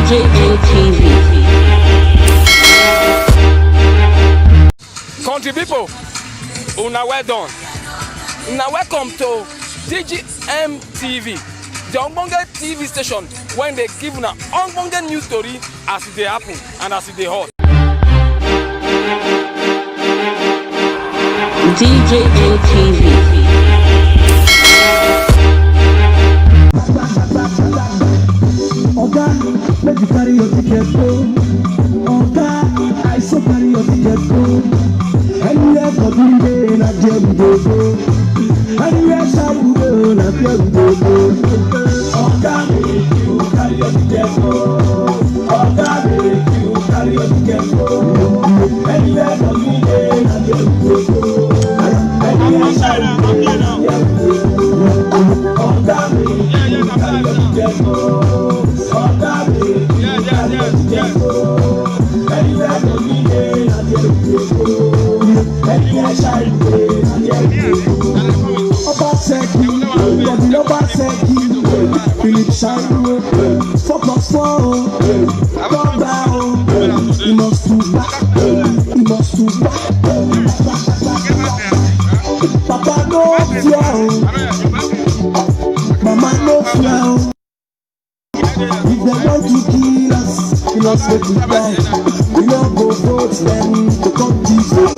DJ LTV. Country people, una well done. Now welcome to DGM TV, the Ogbonge TV station when they give una Ogbonge news story as they happen and as they hot. DJ LTV. Oga, make you carry your ticket go. Oga, I so carry your ticket go. Anywhere for the day, na there we go go. Anywhere side we go, na there we go go. Oga, make you carry your ticket go. Oga, make you carry your ticket go. Anywhere for the day, na there we go go. Anywhere side we go, na there we go go. Oga, make you carry your ticket go. Philip Shine, 4+4, come down, he must do back, he must do back. Papa no fear, Mama no fear. If they want to kill us, we not say to die. We don't go vote them to come Jesus.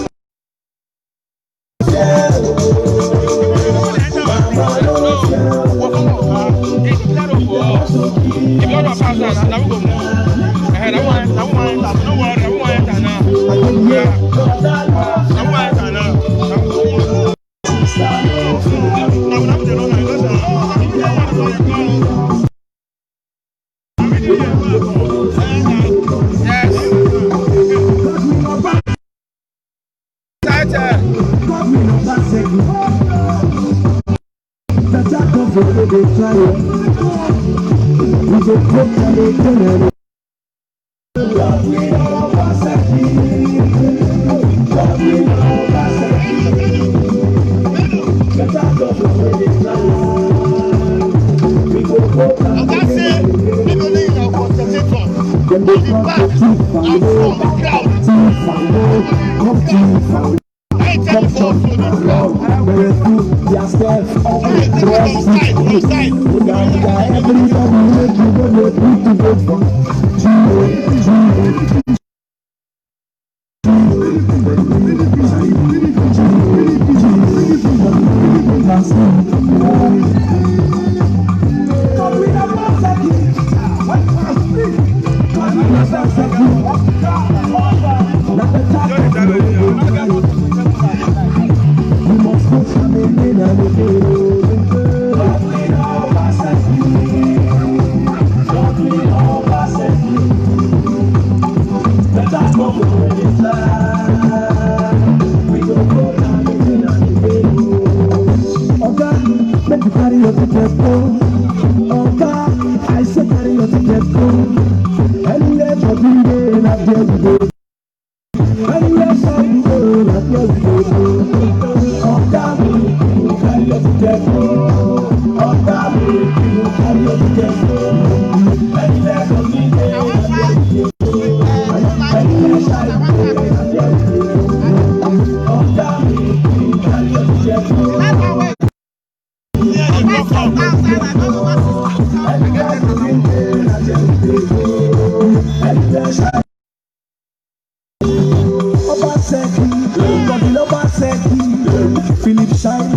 Philip Shine,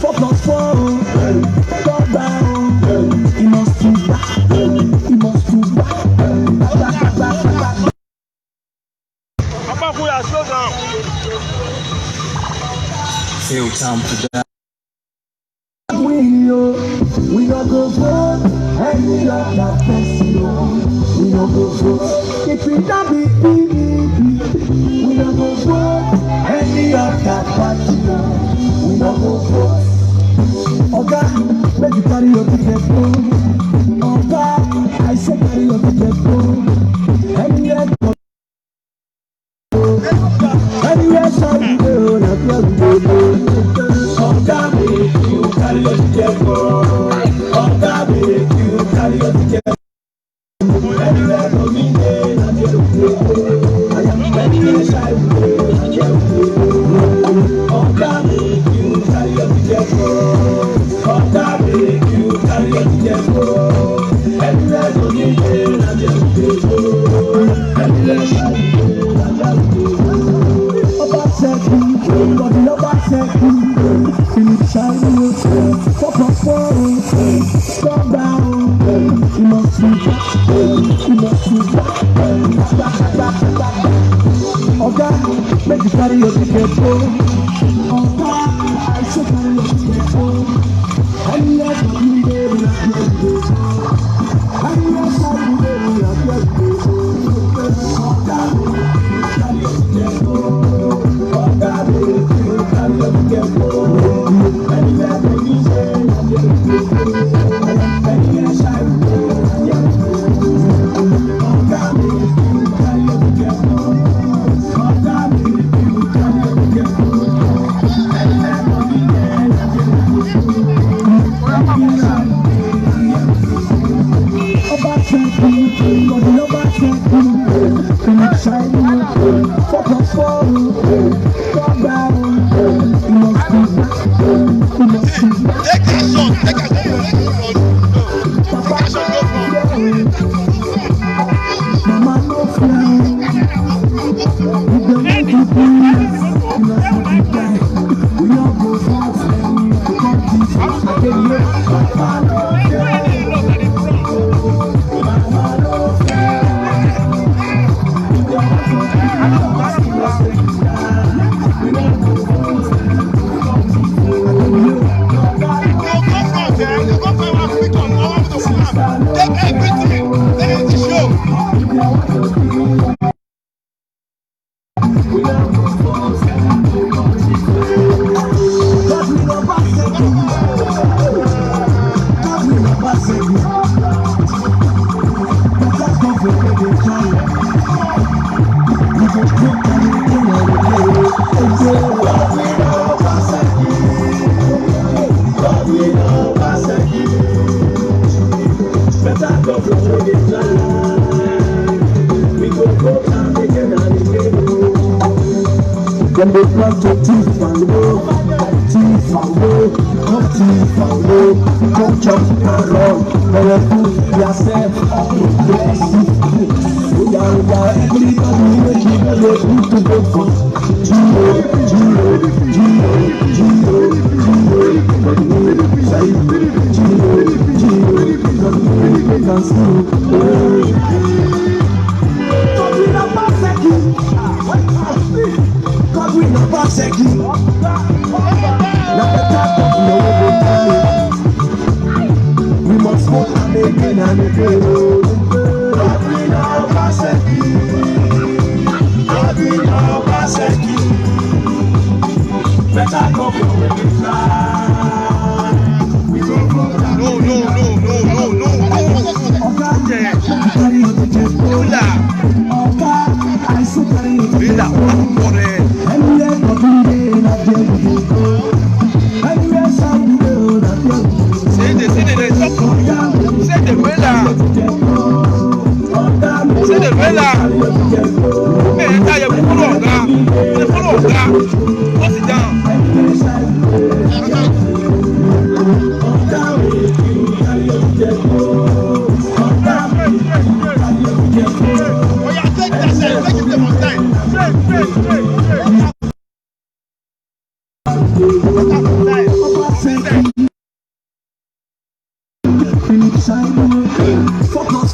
4+4, come down, he must do back, he must do back. Papa, slow down. Feel time for that. We don't go vote, and we don't have person. We don't go vote, if we don't be PDP. We don't go vote, and we don't have party. We don't go vote. Oga, make you carry your ticket go. Oga, I say carry your ticket go. Anywhere side you go, na where we go. Oga, make you carry your ticket go. Oga, make you carry your ticket go. fall, come down. You must be back, you must be back. Oga, make you carry your ticket go. Oga, I should carry your ticket go. And let me be like you. And let me be like you. Oga, carry your ticket go. Oga, carry your ticket go. And let me be like you. And let When they come to teeth and low, come chop and run, but put yourself on the place. We are everybody making a way to go for Giro. God will not forsake you. Not the type of no we must walk and again and again. God will not forsake you. God will not forsake you. Better come from where we fly. We go from No. Focus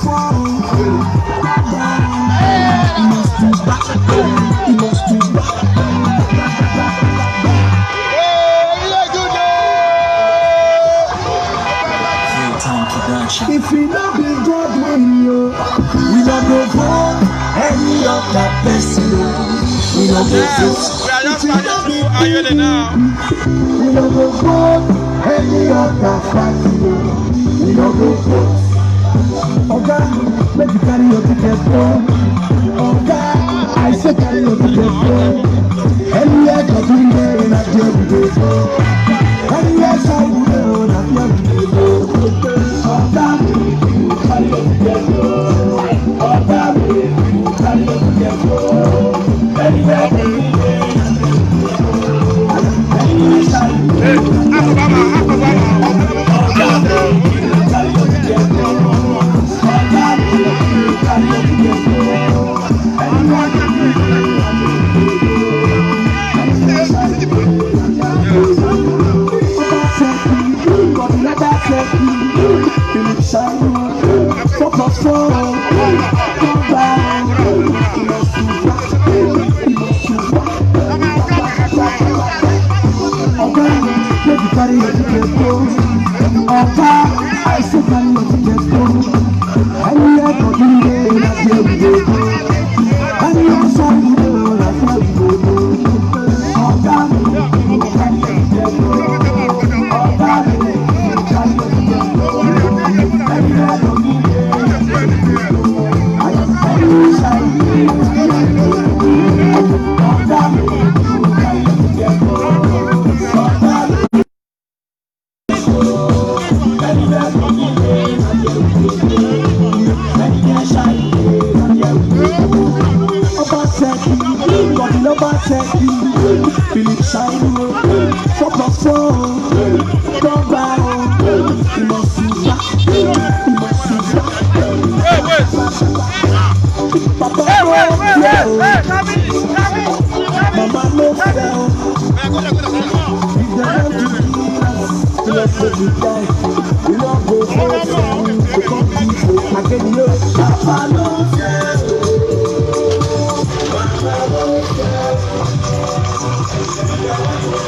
if we not be God when you, we not go for any of that person. We not go for. We not go for any of that person. We not go for. Oga, make you carry your ticket for. Oga, I say carry your ticket for. Anywhere to be there in a jail we go for. Anywhere side we go in a jail we go for. Oga, carry your ticket for. Oga, carry your ticket for. Anywhere to be there in a jail we go for. Anywhere side we go in a jail we go for. Carry your ticket for.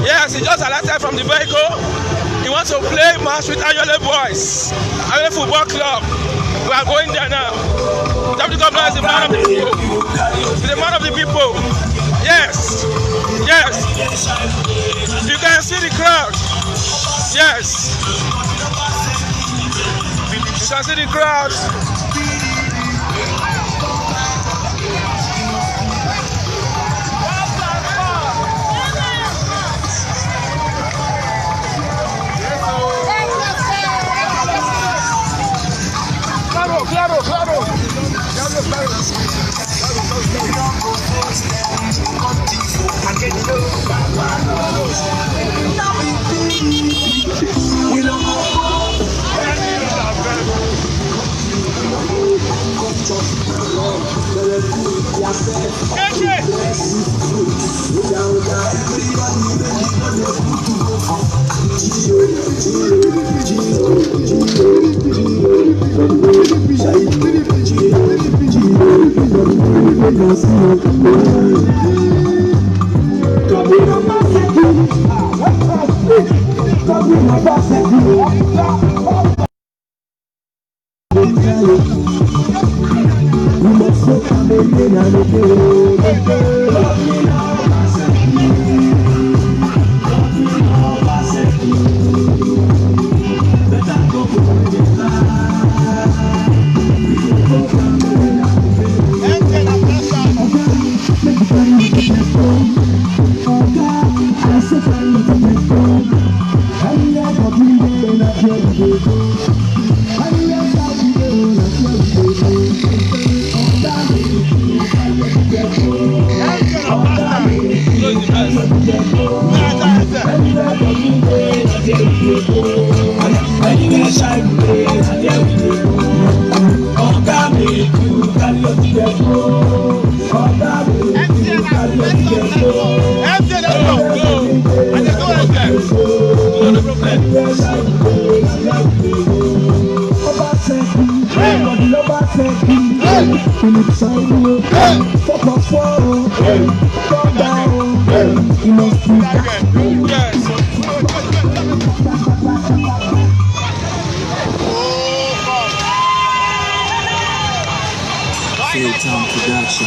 Yes, he just alighted from the vehicle. He wants to play match with Ayole Boys, Ayole Football Club. We are going there now. Deputy Governor is the man of the people. He's the man of the people. Yes, yes. You can see the crowd. Yes. You can see the crowd. Claro, claro.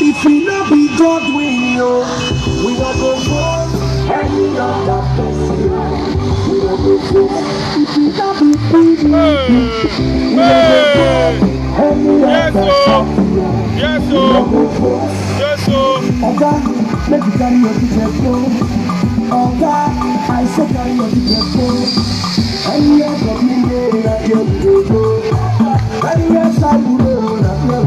If we not be God, we know we not go for any other person. We not go for if we not be free, we not go for any other person. Yes, sir. Oga, let me carry your ticket go. Oga, I say carry your ticket go. Any other people that you go. Any other people that you go.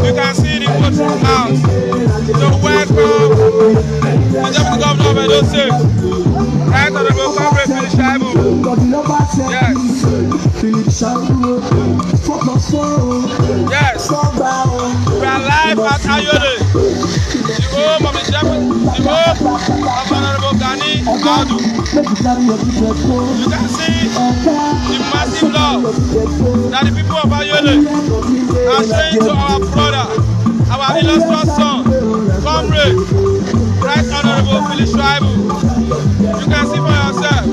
You can see the coaching house. So welcome. say? Right Honorable Comrade Philip Shaibu. Yes. Yes. We are live at Ayole, the home of the home of Honorable Gani Audu. You can see the massive love that the people of Ayole are showing to our brother, our illustrious son, Comrade Right Honorable Philip Shaibu. You can see for yourself.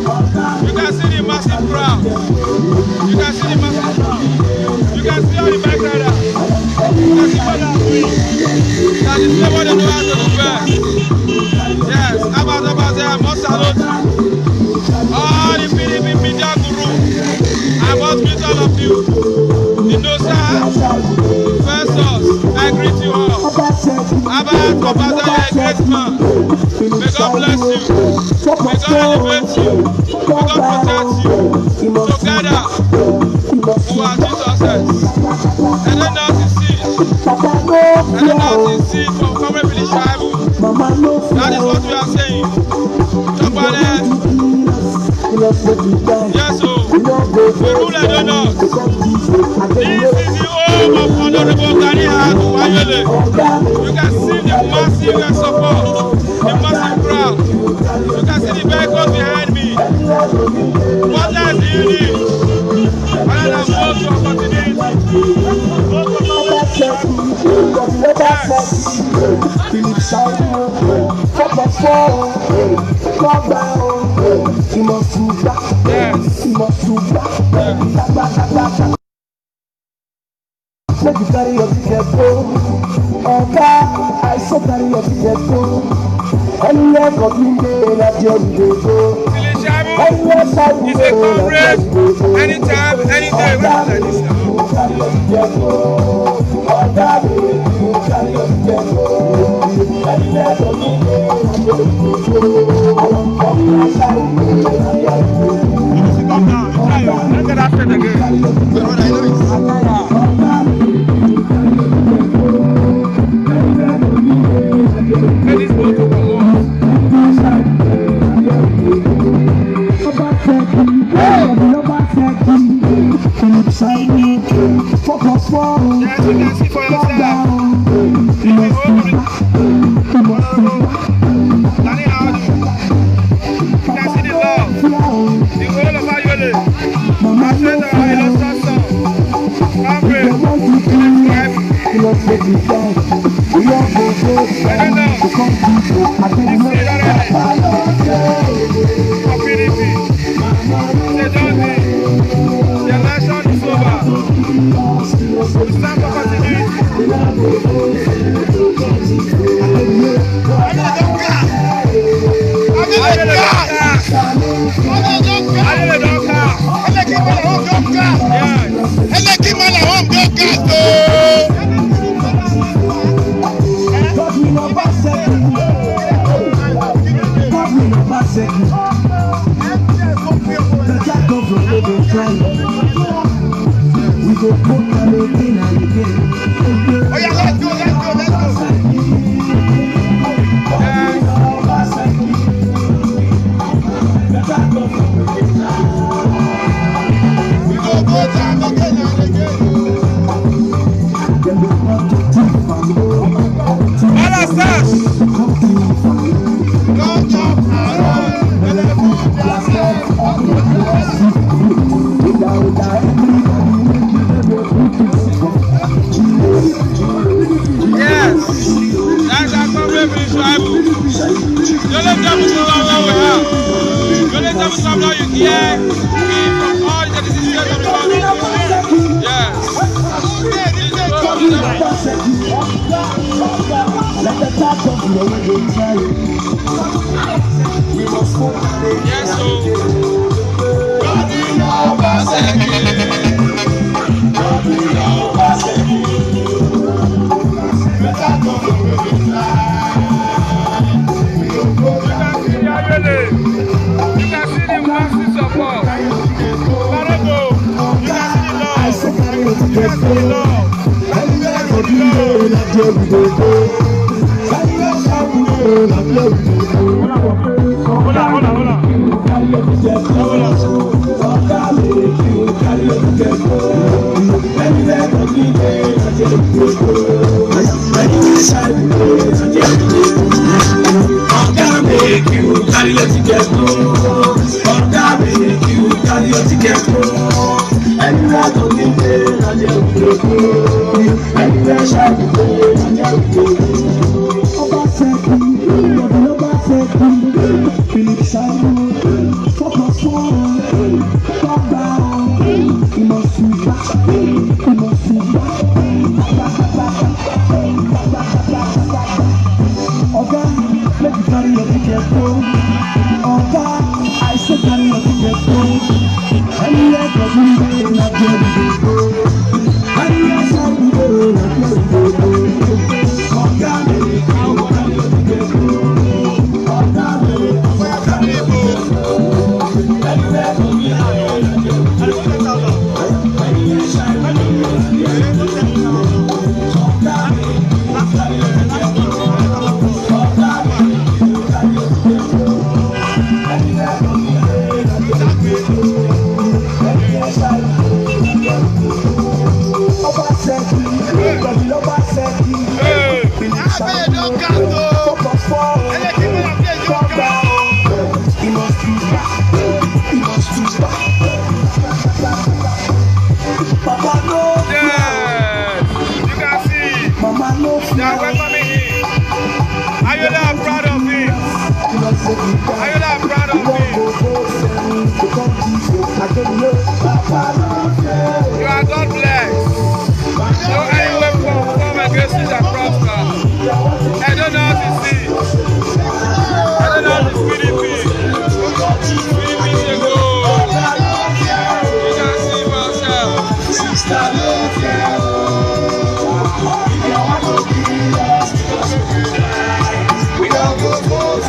You can see the massive crowd. You can see the massive crowd. You can see all the bike riders. You can see what they are doing. That is what they know how to do best. Yes, about there, must salute all the PDP media guru. I must meet all of you. Inosa, Versus, I greet you all. About Obasa, you are a great man. May God bless you. May God elevate you. May God protect you. Together, who are this success. And then now to see. And then now to see from Comrade Philip Shaibu. That is what we are saying. Chopale. Yes, so we rule and don't know. This is the home of Honorable Gani Audu Ayole. You can see the massive support, the massive crowd. You can see the vehicles behind me. What else do you need? Other than vote for continuity. Vote for Make you carry your ticket go. Oga, I so carry your ticket go. Anywhere for me, that's your go. Philip Shaibu is a comrade. Anytime, anytime. What is this now? Look at that shit again. Focus forward. Yes, you can see for yourself. Gani Audu. You can see the love. The whole of Ayole. I said our illustrious son. Comrade Philip Shaibu. I don't know. You see it already. For PDP. They don't need. The election is over. It's time for continuity. We go put them again and again. Oh yeah, let's go. We go put them again and again. Yes, that's our Comrade Philip Shaibu. Don't let them know what we have. Don't let them know you hear from all the decisions of the country. Yes. Yes, so. You can see the massive support. Marabo, you can see the love. You can see the love. you carry your ticket go. Oga make you carry your ticket go. Anywhere to be there, na there we dey go. Anywhere shall we go, na there we dey go. Ọba sẹ́kù, ọba sẹ́kù, Philip Simon, focus for, tọ́gbà ìmọ̀sùnbà, Oga, make you carry your ticket go. Oga, I say carry your ticket go. Anywhere to be there, na there we dey go. Anywhere shall we go, na there we dey go. Oga, make you carry your ticket go. Oga, make you carry your ticket go. Anywhere to be there, na there we dey go. Anywhere shall we go, na there we dey go. Oga, make you carry your ticket go. Papa no, yes, you can see. Mama no, They are welcoming him. Ayola are proud of him. Ayola are proud of him. You are God blessed. No any weapon form against you shall prosper. I don't know how to see. I don't know how to spirit be. Spirit be say go. You can see for yourself. We don't go both.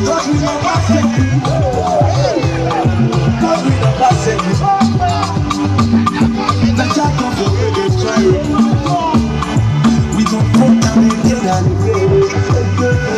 Cause we never said it. Cause we never said it. The jack of the way they try it. We don't put them again and again.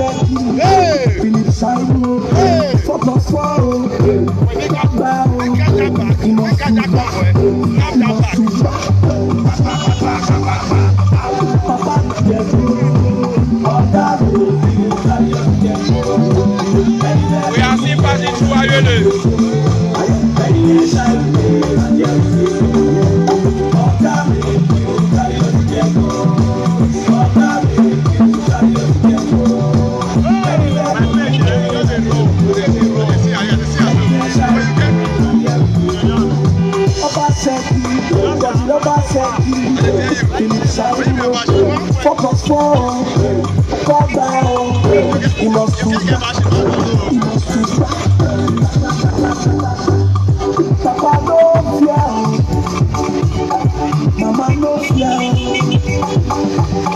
Philip Simon, focus for, we are still passing through Ayole. Papa He must do Papa no fear, Mama no fear.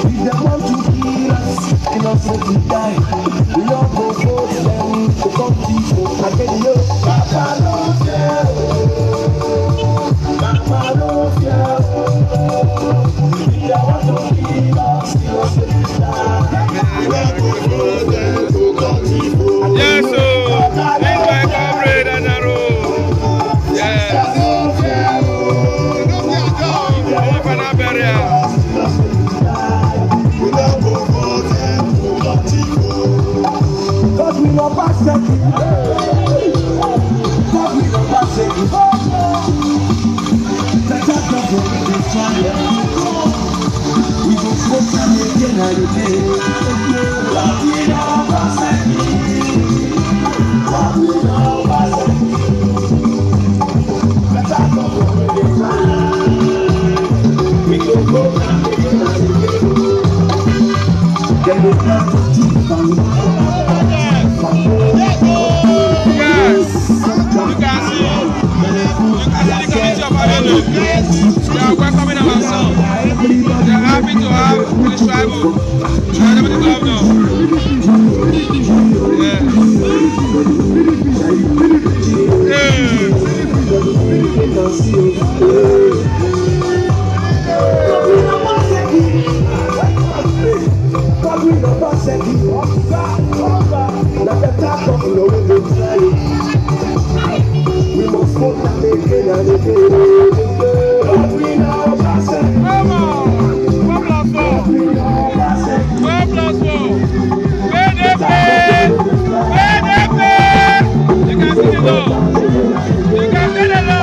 If they want to kill us, they not say to die. We don't go force them to come people. I tell you, Papa no fear, Mama no fear. If they want to kill us, they not say to die. We don't go force them to come people. Yes, sir. This my comrade and arrow. Yes. God will not pass it. God will not pass it. The church of God will try. We will focus on it again and again. God will not pass it. God will not pass it. The church of God will try. We will focus on it again and again. Then we have to keep on. Yes, you can see the community of Ayolo. They are welcoming ourselves. They are happy to have this tribal. They are the governor. We must go and again and again. We know Come on, 4+4. 4+4. BDP. You can see the law. You can see the law.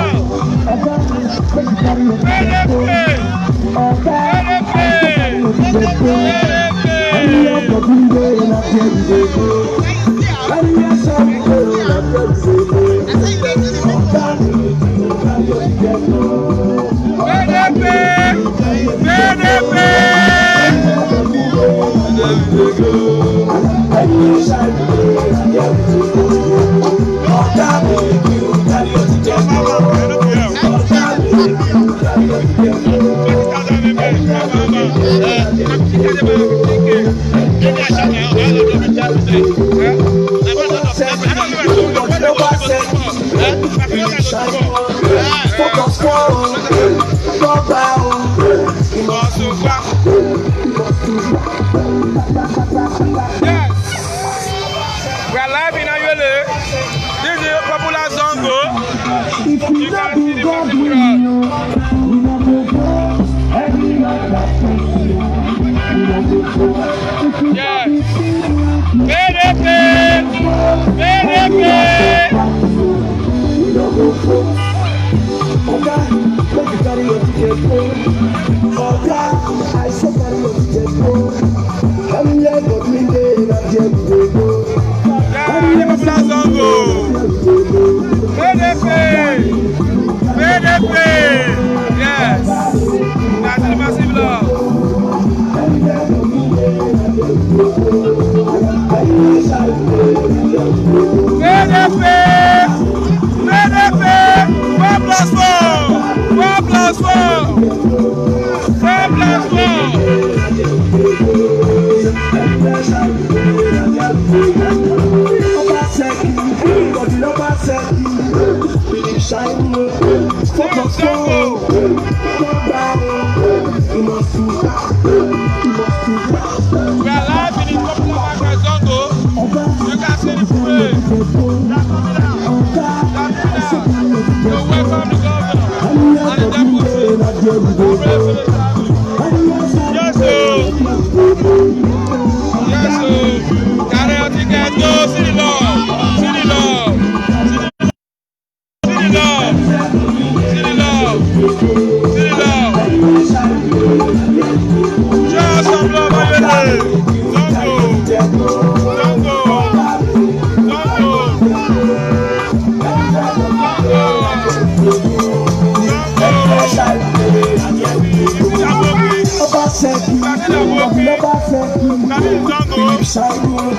Simon,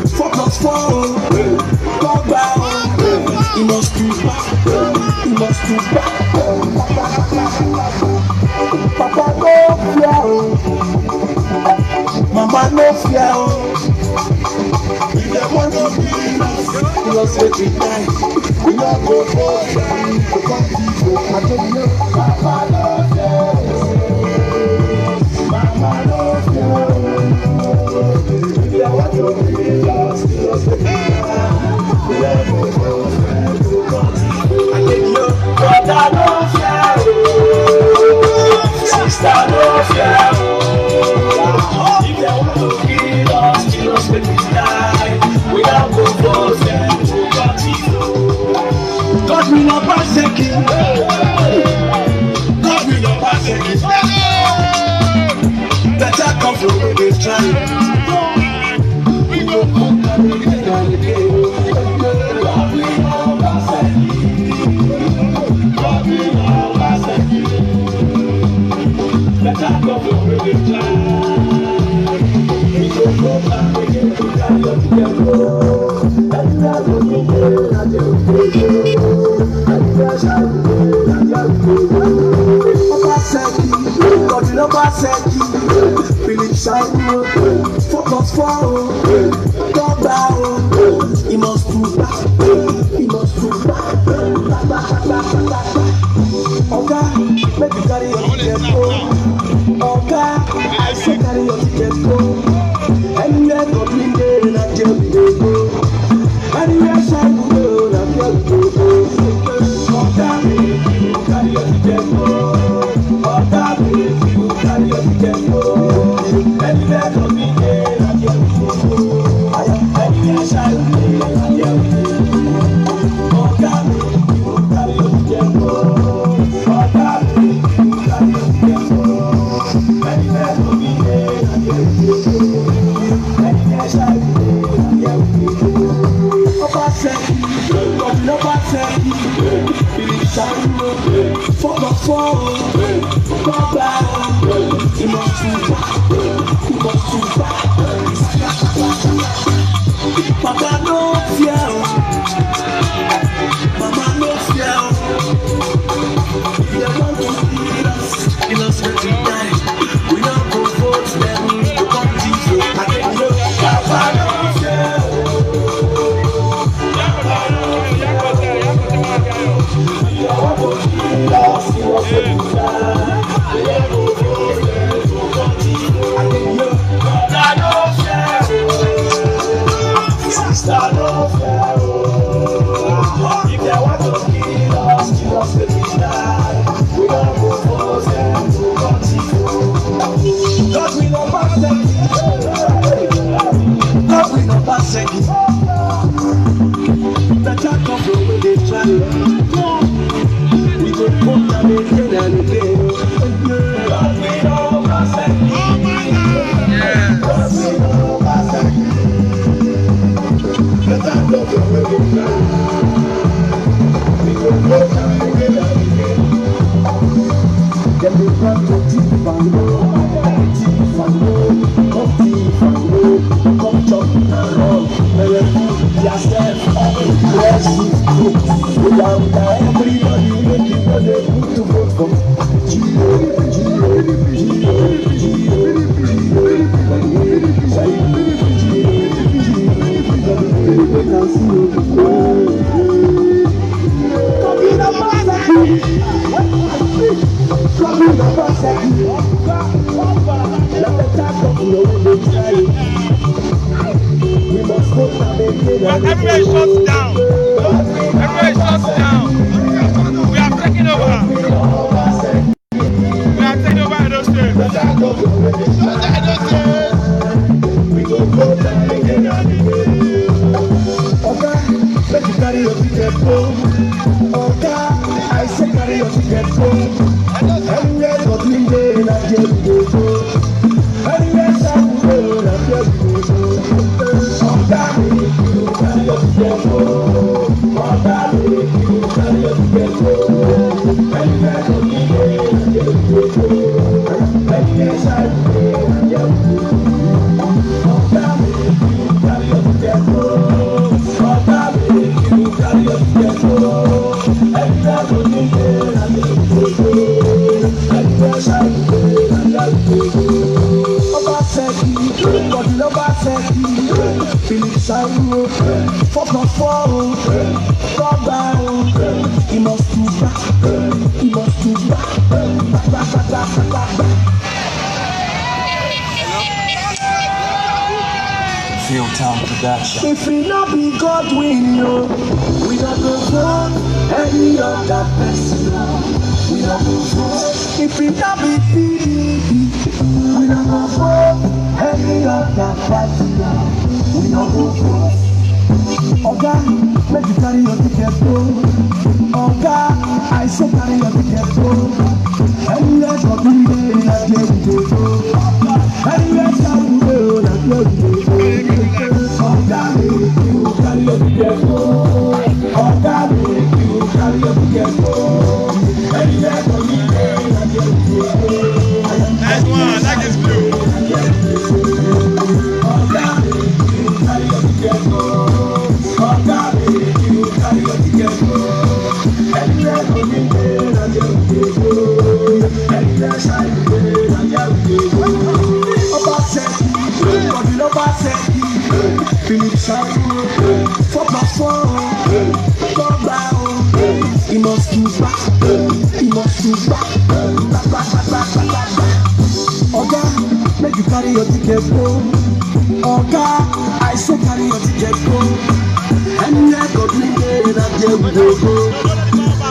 4+4, Pogba, he must be back, he must be back. Papa no fear, Mama no fear. If they want to be us, we must let it die. We not go for them, to come people. I don't know, Papa no fear, Mama no fear. If they want to be us, we must let it die. We not go for them, to come people. I don't know, Brother no fear, Sister no fear. If they want to kill us, let it die. We don't go for them to continue. God will not forsake you. God will not forsake you. Better come from where they try. We go come and again and again. God will not forsake you. God will not forsake you. Better come from where they try. We go come and again. Philip Simon, 4+4, Pogba, he must do back, he must do back. Oga, make you carry your ticket go. Oga, I say carry your ticket go. Anywhere God bring there, na there we dey go. Anywhere side we go, na there we go. Oga, make you carry your ticket go. Oga, make you carry your ticket go. Anywhere God bring there, na there we go. Anywhere side we go, na there we go. Oga, make you carry your ticket go. Oga, make you carry your ticket go. Anywhere God bring there, na there we go. Papa no fear, Mama no fear. If they want to kill us, kill us let it die. We don't go for them to come to you. I can know Papa no fear. If they want to kill us, kill us let it die. We don't go for them to come to you. I can know Papa no fear. Sister no fear. If they want to kill us let it die. We don't go for them to continue. God will not forsake you. God will not forsake you. Better come from where they try. We go come and again and again. God will not forsake you. God will not forsake you. Better come from where they try. We go come and again and again. Them they want to thief and go, come chop and run. They will put yourself up in aggressive group. Without everybody making what they put to vote for. Everybody shuts down. Everybody shuts down. We are taking over. We are taking over Edo State. Oga, let you carry your ticket go. Oga, I say carry your ticket go. Anywhere God bring there, na there we go. Anywhere side we go, na there we go. Oga, make you carry your ticket go. Oga, make you carry your ticket go. Anywhere God bring there, na there we go. Anywhere side we go, na there we go. Oga, make you Philip Simon, focus forward, come down. He must do back, he must do back. Field Town Production. If we not be God win you, we not go vote any other person. We not go vote. If we not be PDP, we not go vote any other party. We not go vote. Oga, make you carry your ticket go. Oga, I so carry your ticket go. Anywhere for me, that's where we go. Anywhere for me, that's where we go. Oga, you carry your ticket go. Oga, you carry your ticket go. Anywhere for me, that's where we go. Nice one, I like this blue. Oga, you carry your ticket go. Oga, you carry your ticket go. Anywhere for me, that's where we go. Anywhere side, that's where we go. Oba said, God will Oba said, Philip Simon, focus forward, come down. He must do back, he must do back. Oga, make you carry your ticket go. Oga, I say carry your ticket go. Anywhere God will go, that's where we go.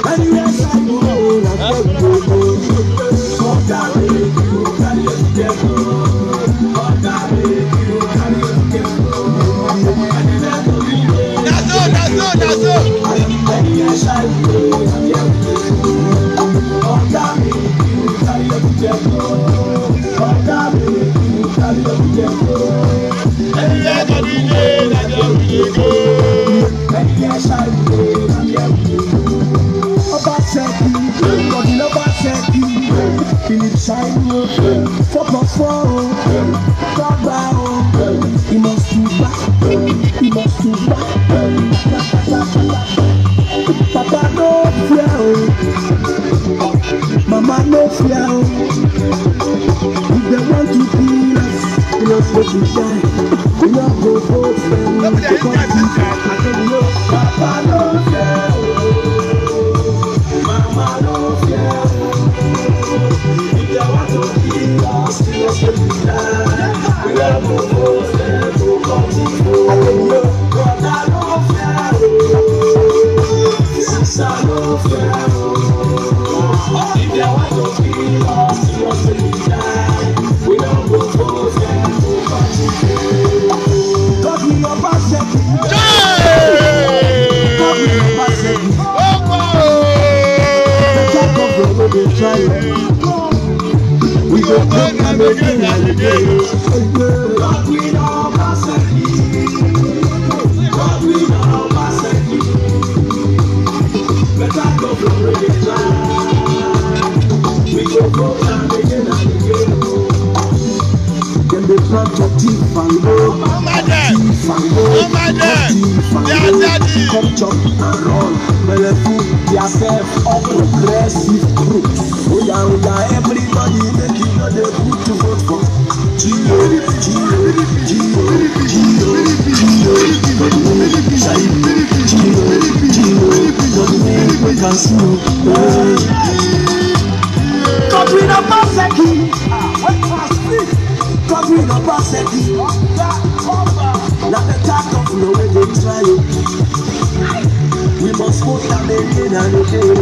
Anywhere side go, that's where we go. Oga, make you carry your ticket go. Oga, make you carry your ticket go. Anywhere God will go. That's all. Anywhere side go, that's where we go. Oga, make you carry your ticket go. Oga, make you carry your ticket go. Anywhere God will go, that's where we go. Anywhere side go, that's where we go. Oba said, God will Oba said, Philip Simon, focus forward, come down. He must do back, he must do back. Papa no fear, Mama no fear. If they want to kill us, we are supposed to die. We are go for them. Papa no fear, Mama no fear. If they want to kill us, we are supposed to die. We are go for them. Brother no fear, sister no fear. If they want to kill us, we are supposed to die. We are go for them. God will not pass it. God will not pass it. The talk of the road they try. We go come and again and again. God will not pass it. God will not pass it. The talk of the road they try. We go come and again and again. Then they plan to thief and go. Thief and go. Come chop and run. Belleful, yourself up progressive group. Oya, everybody make you know they put to vote for Gio. We can see. God will not pass it. God will not pass it. Now the talk of no way they try. We must vote them again and again.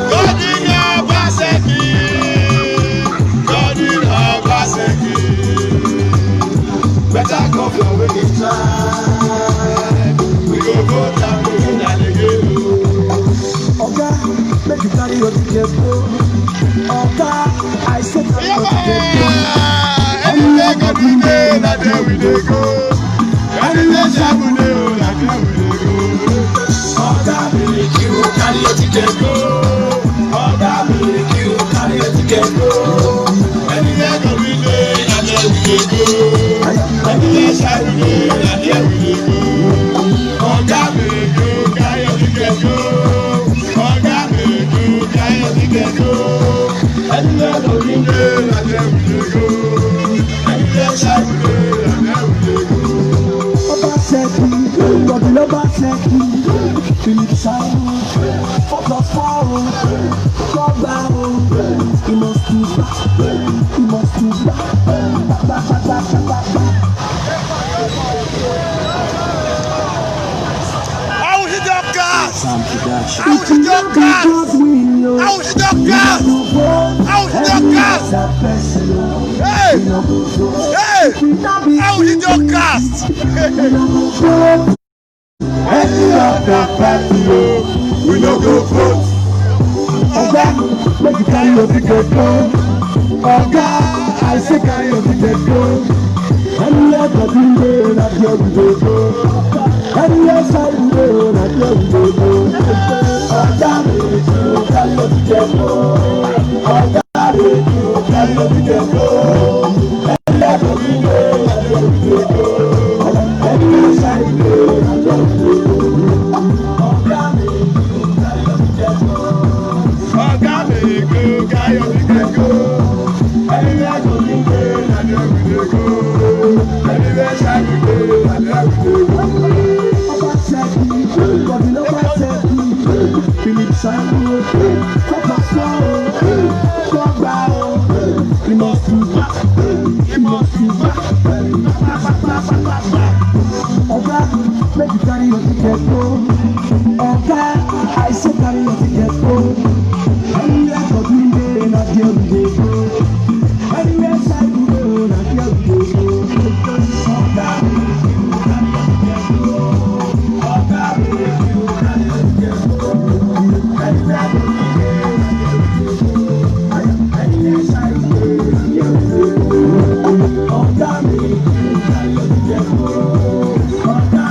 God will not pass it. God will not pass it. Better go for no way they try. We go vote them again and again. Oga, make you carry your ticket go. Oga, I said carry your ticket go. Anywhere God will go, that's where we dey go. Anywhere God will go, that's where we dey go. Oga, make you carry your ticket go. Oga, make you carry your ticket go. Anywhere God will go, that's where we dey go. Anywhere God will go, that's where we dey go. Oga, make you carry your ticket go. Oga, make you carry your ticket go. Anywhere God will go, that's where we dey go. Anywhere God will go, that's where we dey go. Seki, but the number Seki. Philip Simon, 4+4, come down. He must do back, he must do back. How was your gas? Time production. How was your gas? How was your gas? How was your gas? Hey! Hey! How was your gas? Any other party, we no go vote. Oga, make you carry your ticket go. Oga, I say carry your ticket go. Anywhere for the day, na there we go go. Anywhere side we go, na there we go go. Oga, make you carry your ticket go. Oga, make you carry your ticket go. Anywhere for the day, na there we go go. Anywhere side we go, na there we go go. Oga, make you carry your ticket go. Oga, make you carry your ticket go. Anywhere for the day, na there we go go. Anywhere side we go, na there we go go. Oba Seki, but the number Seki. Philip Simon, 4+4, come down. He must do back, he must do back. Oga, make you carry your ticket go. Oga, I say carry your ticket go. Anywhere for Green Day, na there we go go. Anywhere side we go, na there we go go. Oga, make you carry your ticket go. Oga, make you carry your ticket go. Anywhere for Green Day, na there we go go. Anywhere side we go, na there we go go. Oga, make you carry your ticket go. Oga,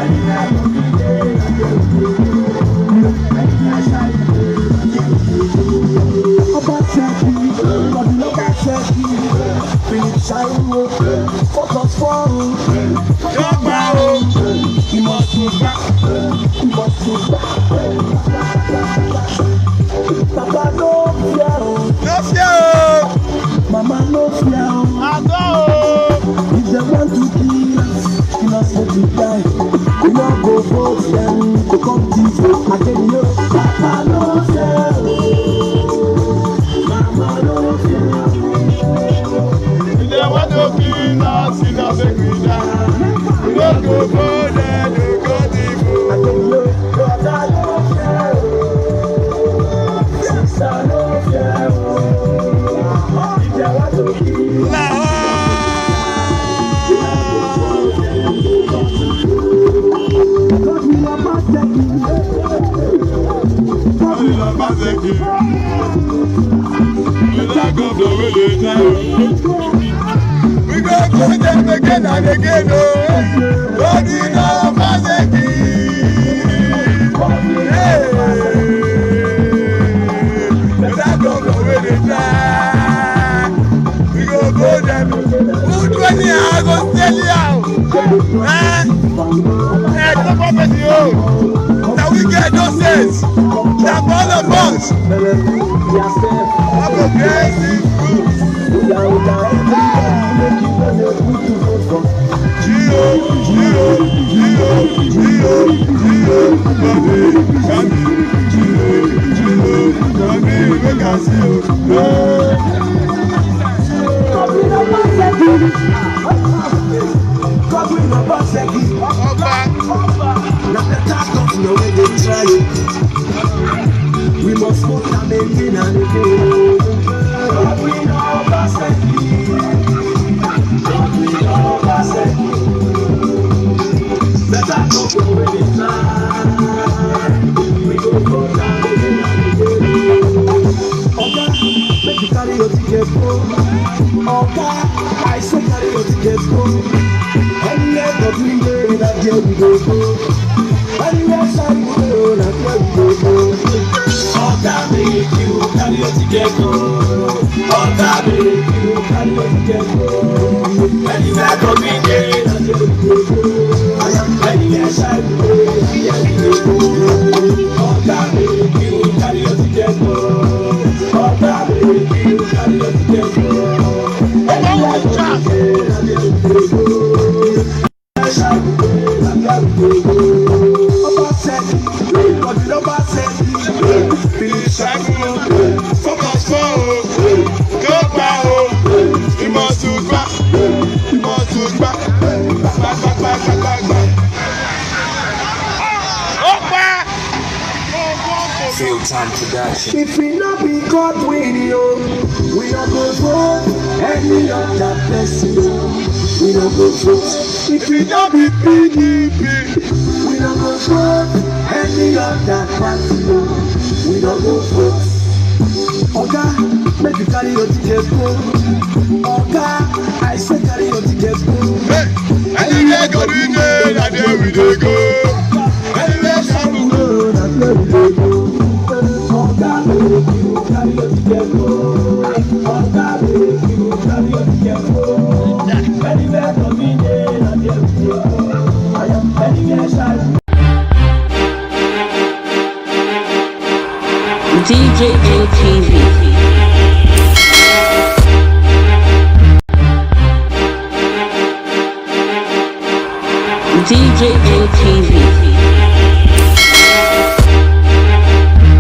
anywhere for Green Day, na there we go go. Anywhere side we go, na there we go go. Oba Seki, but the number Seki. Philip Simon, 4+4, come down. He must do back, he must do back. Papa no fear, No fear! Mama no fear. I go! If they want to kill us want to die. We no go vote them to come to I tell you, Papa no fear. Mama no fear. If they want to kill us, you know, make we die. We don't go for them, we go deep. I tell you, brother no fear. Sister no fear. If they want to kill us. We go for them again and again, oh. God, we know Mazeki. Hey, we don't go for where they try. We go for them. Who 20 hours go tell you? Hey, don't forget you. That we get no sense. That all of us. I'm a crazy fool. We must vote and again and again. God we know Baseki. God we know Baseki. Better go for where they fly. We go vote and again and again. Oga, make you carry your ticket go. Oga, I say carry your ticket go. Anywhere for Green Day, na there we go go. Anywhere side we go, na there we go go. Oga, make you carry your ticket go. Oga, make you carry your ticket go. Anywhere for Green Day, na there we go go. Anywhere side we go, na there we go go. Oga, make you carry your ticket go. Oga, make you carry your ticket go. Anywhere for Green Day, na there we go go. Showtime Production. If we not be God win yo, we not go vote any other person yo. We not go vote. If we not be PDP, we not go vote any other party yo. We not go vote. Oga, make you carry your ticket go. Oga, I say carry your ticket go. Hey, anywhere go we go, na there we dey go. Anywhere some go, na there we dey go. Oga, make you carry your ticket go. Oga, make you carry your ticket go. Anywhere go we go, na there we dey go. Anywhere shall DJ ATV. DJ ATV.